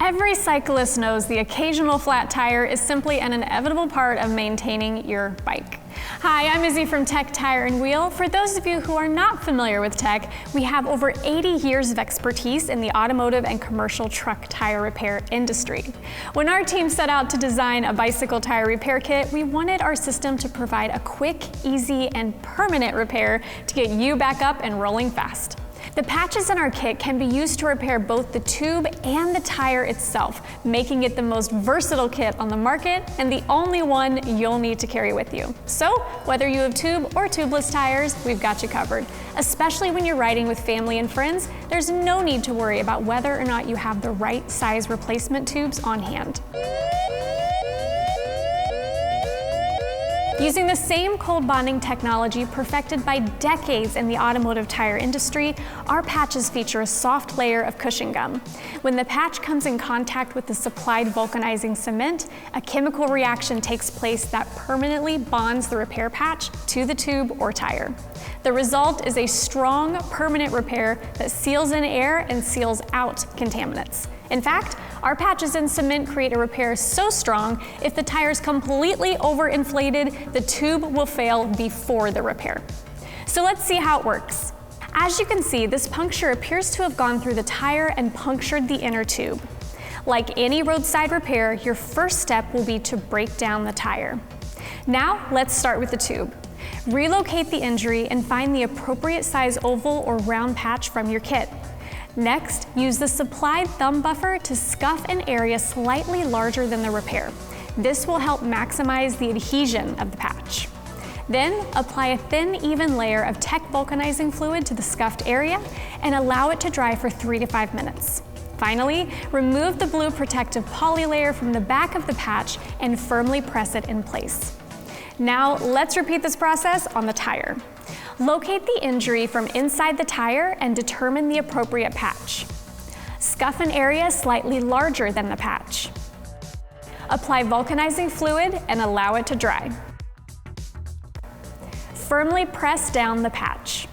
Every cyclist knows the occasional flat tire is simply an inevitable part of maintaining your bike. Hi, I'm Izzy from Tech Tire and Wheel. For those of you who are not familiar with Tech, we have over 80 years of expertise in the automotive and commercial truck tire repair industry. When our team set out to design a bicycle tire repair kit, we wanted our system to provide a quick, easy, and permanent repair to get you back up and rolling fast. The patches in our kit can be used to repair both the tube and the tire itself, making it the most versatile kit on the market and the only one you'll need to carry with you. So, whether you have tube or tubeless tires, we've got you covered. Especially when you're riding with family and friends, there's no need to worry about whether or not you have the right size replacement tubes on hand. Using the same cold bonding technology perfected by decades in the automotive tire industry, our patches feature a soft layer of cushion gum. When the patch comes in contact with the supplied vulcanizing cement, a chemical reaction takes place that permanently bonds the repair patch to the tube or tire. The result is a strong, permanent repair that seals in air and seals out contaminants. In fact, our patches in cement create a repair so strong, if the tire is completely overinflated, the tube will fail before the repair. So let's see how it works. As you can see, this puncture appears to have gone through the tire and punctured the inner tube. Like any roadside repair, your first step will be to break down the tire. Now, let's start with the tube. Relocate the injury and find the appropriate size oval or round patch from your kit. Next, use the supplied thumb buffer to scuff an area slightly larger than the repair. This will help maximize the adhesion of the patch. Then, apply a thin, even layer of Tech vulcanizing fluid to the scuffed area and allow it to dry for 3 to 5 minutes. Finally, remove the blue protective poly layer from the back of the patch and firmly press it in place. Now, let's repeat this process on the tire. Locate the injury from inside the tire and determine the appropriate patch. Scuff an area slightly larger than the patch. Apply vulcanizing fluid and allow it to dry. Firmly press down the patch.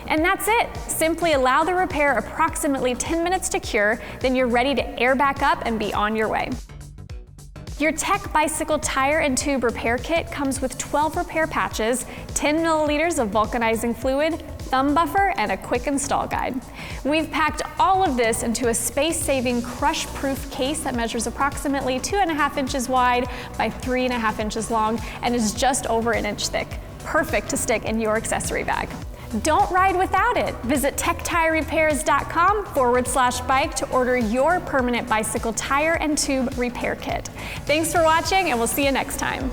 And that's it. Simply allow the repair approximately 10 minutes to cure, then you're ready to air back up and be on your way. Your Tech Bicycle Tire and Tube Repair Kit comes with 12 repair patches, 10 milliliters of vulcanizing fluid, thumb buffer, and a quick install guide. We've packed all of this into a space-saving, crush-proof case that measures approximately 2.5 inches wide by 3.5 inches long and is just over an inch thick. Perfect to stick in your accessory bag. Don't ride without it. Visit techtirerepairs.com/bike to order your permanent bicycle tire and tube repair kit. Thanks for watching, and we'll see you next time.